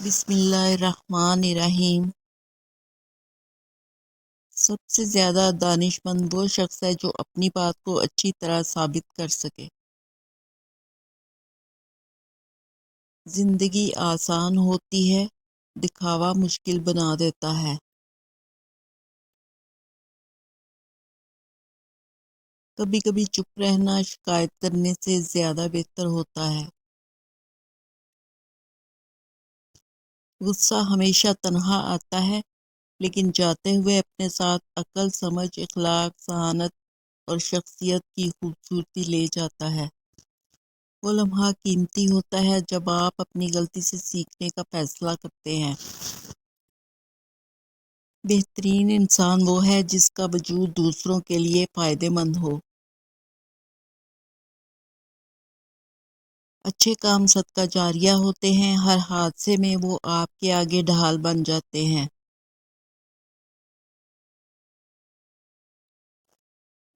بسم اللہ الرحمن الرحیم۔ سب سے زیادہ دانش مند وہ شخص ہے جو اپنی بات کو اچھی طرح ثابت کر سکے۔ زندگی آسان ہوتی ہے، دکھاوا مشکل بنا دیتا ہے۔ کبھی کبھی چپ رہنا شکایت کرنے سے زیادہ بہتر ہوتا ہے۔ غصہ ہمیشہ تنہا آتا ہے، لیکن جاتے ہوئے اپنے ساتھ عقل، سمجھ، اخلاق، ذہانت اور شخصیت کی خوبصورتی لے جاتا ہے۔ وہ لمحہ قیمتی ہوتا ہے جب آپ اپنی غلطی سے سیکھنے کا فیصلہ کرتے ہیں۔ بہترین انسان وہ ہے جس کا وجود دوسروں کے لیے فائدہ مند ہو۔ اچھے کام صدقہ جاریہ ہوتے ہیں، ہر حادثے میں وہ آپ کے آگے ڈھال بن جاتے ہیں۔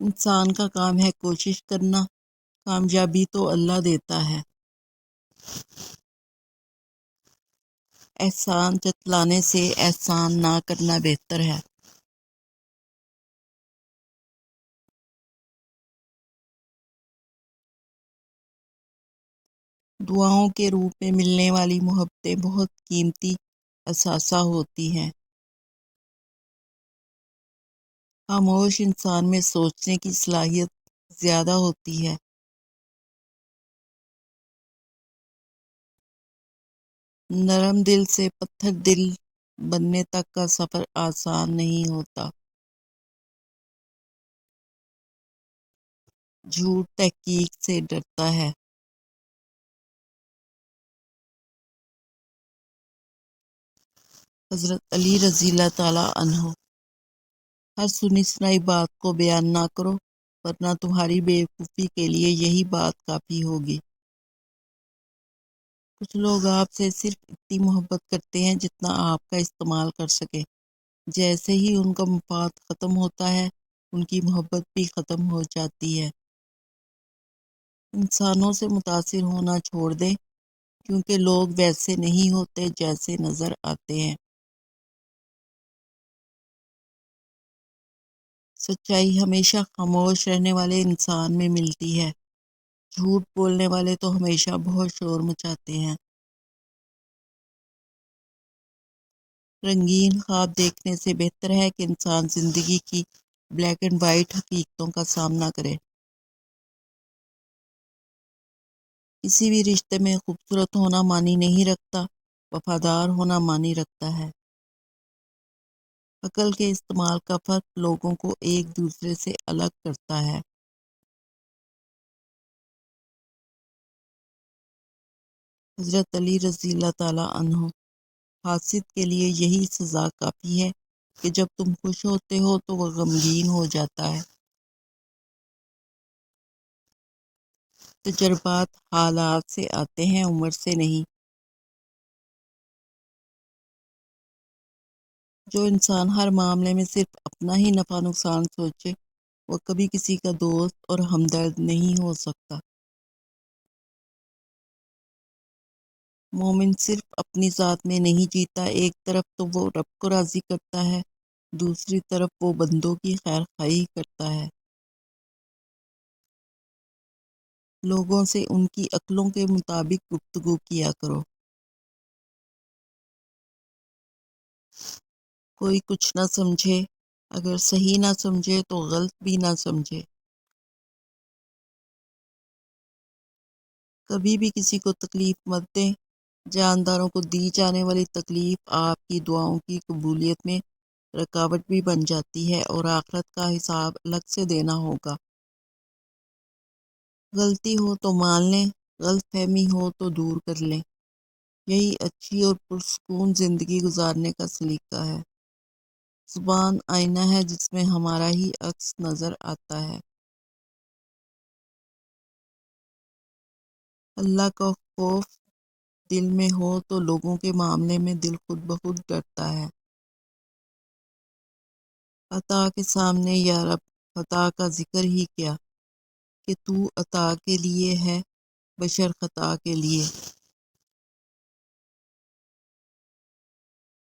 انسان کا کام ہے کوشش کرنا، کامیابی تو اللہ دیتا ہے۔ احسان جتلانے سے احسان نہ کرنا بہتر ہے۔ دعاؤں کے روپ میں ملنے والی محبتیں بہت قیمتی اثاثہ ہوتی ہیں۔ خاموش انسان میں سوچنے کی صلاحیت زیادہ ہوتی ہے۔ نرم دل سے پتھر دل بننے تک کا سفر آسان نہیں ہوتا۔ جھوٹ تحقیق سے ڈرتا ہے۔ حضرت علی رضی اللہ تعالیٰ عنہ۔ ہر سنی سنائی بات کو بیان نہ کرو، ورنہ تمہاری بے وقوفی کے لیے یہی بات کافی ہوگی۔ کچھ لوگ آپ سے صرف اتنی محبت کرتے ہیں جتنا آپ کا استعمال کر سکے۔ جیسے ہی ان کا مفاد ختم ہوتا ہے، ان کی محبت بھی ختم ہو جاتی ہے۔ انسانوں سے متاثر ہونا چھوڑ دیں، کیونکہ لوگ ویسے نہیں ہوتے جیسے نظر آتے ہیں۔ سچائی ہمیشہ خاموش رہنے والے انسان میں ملتی ہے۔ جھوٹ بولنے والے تو ہمیشہ بہت شور مچاتے ہیں۔ رنگین خواب دیکھنے سے بہتر ہے کہ انسان زندگی کی بلیک اینڈ وائٹ حقیقتوں کا سامنا کرے۔ کسی بھی رشتے میں خوبصورت ہونا معنی نہیں رکھتا، وفادار ہونا معنی رکھتا ہے۔ عقل کے استعمال کا فرق لوگوں کو ایک دوسرے سے الگ کرتا ہے۔ حضرت علی رضی اللہ تعالیٰ عنہ۔ حاسد کے لیے یہی سزا کافی ہے کہ جب تم خوش ہوتے ہو تو وہ غمگین ہو جاتا ہے۔ تجربات حالات سے آتے ہیں، عمر سے نہیں۔ جو انسان ہر معاملے میں صرف اپنا ہی نفع نقصان سوچے، وہ کبھی کسی کا دوست اور ہمدرد نہیں ہو سکتا۔ مومن صرف اپنی ذات میں نہیں جیتا، ایک طرف تو وہ رب کو راضی کرتا ہے، دوسری طرف وہ بندوں کی خیر خواہی کرتا ہے۔ لوگوں سے ان کی عقلوں کے مطابق گفتگو کیا کرو۔ کوئی کچھ نہ سمجھے، اگر صحیح نہ سمجھے تو غلط بھی نہ سمجھے۔ کبھی بھی کسی کو تکلیف مت دیں۔ جانداروں کو دی جانے والی تکلیف آپ کی دعاؤں کی قبولیت میں رکاوٹ بھی بن جاتی ہے، اور آخرت کا حساب الگ سے دینا ہوگا۔ غلطی ہو تو مان لیں، غلط فہمی ہو تو دور کر لیں۔ یہی اچھی اور پرسکون زندگی گزارنے کا سلیقہ ہے۔ زبان آئینہ ہے جس میں ہمارا ہی عکس نظر آتا ہے۔ اللہ کا خوف دل میں ہو تو لوگوں کے معاملے میں دل خود بخود ڈرتا ہے۔ عطا کے سامنے یا رب خطا کا ذکر ہی کیا، کہ تو عطا کے لیے ہے، بشر خطا کے لیے۔